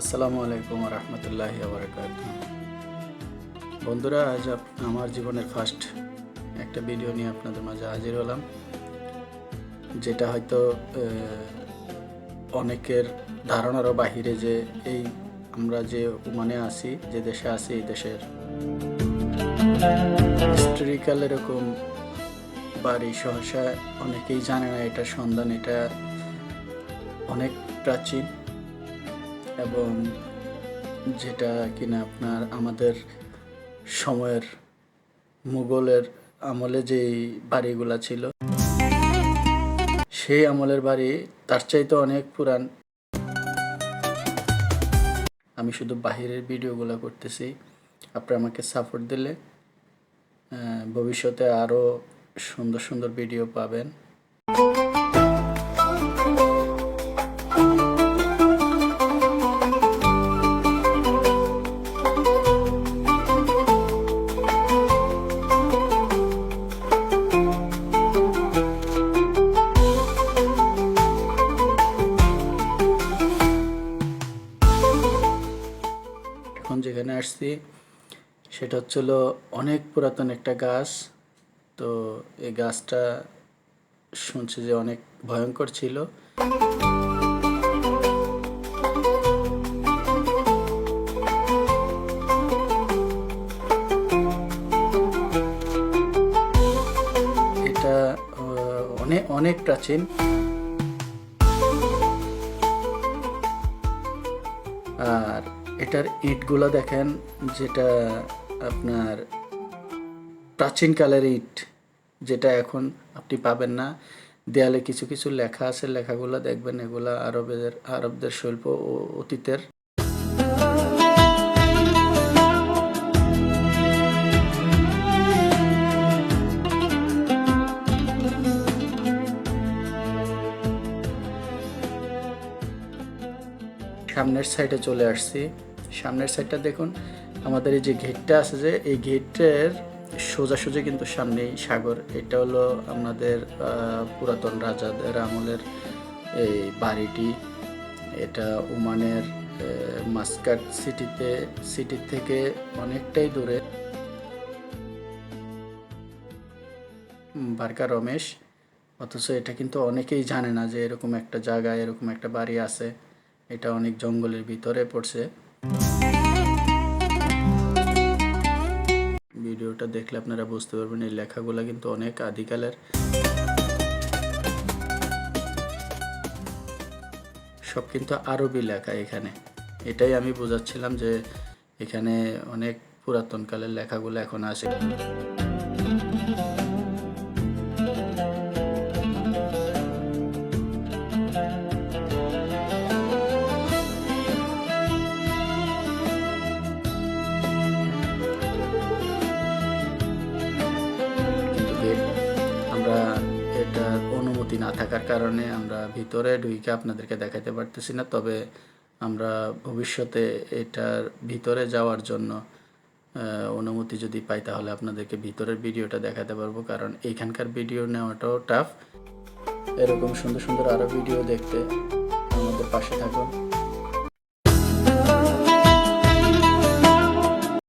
আসসালামু আলাইকুম রহমতুল্লাহি বারাকাতুহু। বন্ধুরা, আজ আমার জীবনের ফার্স্ট একটা ভিডিও নিয়ে আপনাদের মাঝে হাজির হলাম, যেটা হয়তো অনেকের ধারণারও বাহিরে, যে এই আমরা যে ওমানে আছি, যে দেশে আছি, এই দেশের হিস্টোরিক্যাল এরকম বাড়ি সহসা অনেকেই জানে না এটার সন্ধান। এটা অনেক প্রাচীন এবং যেটা কিনা আপনার আমাদের সময়ের মুঘলের আমলে যেই বাড়িগুলা ছিল, সেই আমলের বাড়ি, তার চাইতে অনেক পুরান। আমি শুধু বাহিরের ভিডিওগুলো করতেছি, আপনি আমাকে সাপোর্ট দিলে ভবিষ্যতে আরও সুন্দর সুন্দর ভিডিও পাবেন। এখন যেখানে আসছি সেটা হচ্ছিল অনেক পুরাতন একটা গাছ। তো এই গাছটা শুনছি যে অনেক ভয়ঙ্কর ছিল। এটা অনেক অনেক প্রাচীন। আর এটার ইটগুলো দেখেন, যেটা আপনার প্রাচীনকালের ইট, যেটা এখন আপনি পাবেন না। দেয়ালে কিছু কিছু লেখা আছে, লেখাগুলো দেখবেন, এগুলা আরবদের শিল্প ও অতীতের। সামনের সাইডে চলে আসছি। সামনের সাইডটা দেখুন, আমাদের এই যে গেটটা আছে, যে এই গেটের সোজাসুজি কিন্তু সামনেই সাগর। এটা হলো আমাদের পুরাতন রাজাদের আমলের এই বাড়িটি। এটা ওমানের মাস্কাট সিটির থেকে অনেকটাই দূরে। বারকা রমেশ। অথচ এটা কিন্তু অনেকেই জানে না যে এরকম একটা জায়গায় এরকম একটা বাড়ি আছে। এটা অনেক জঙ্গলের ভিতরে পড়ছে। ভিডিওটা দেখলে আপনারা বুঝতে পারবেন এই লেখাগুলো কিন্তু অনেক আদিকালের। সব কিন্তু আরবি লেখা এখানে। এটাই আমি বোঝাচ্ছিলাম যে এখানে অনেক পুরাতন কালের লেখাগুলো এখন আছে। আমরা এটার অনুমতি না থাকার কারণে আমরা ভিতরে ঢুকে আপনাদেরকে দেখাতে পারতেছি না। তবে আমরা ভবিষ্যতে এটার ভিতরে যাওয়ার জন্য অনুমতি যদি পাই, তাহলে আপনাদেরকে ভিতরের ভিডিওটা দেখাতে পারবো, কারণ এইখানকার ভিডিও নেওয়াটাও টাফ। এরকম সুন্দর সুন্দর আরও ভিডিও দেখতে আমাদের পাশে থাকুন।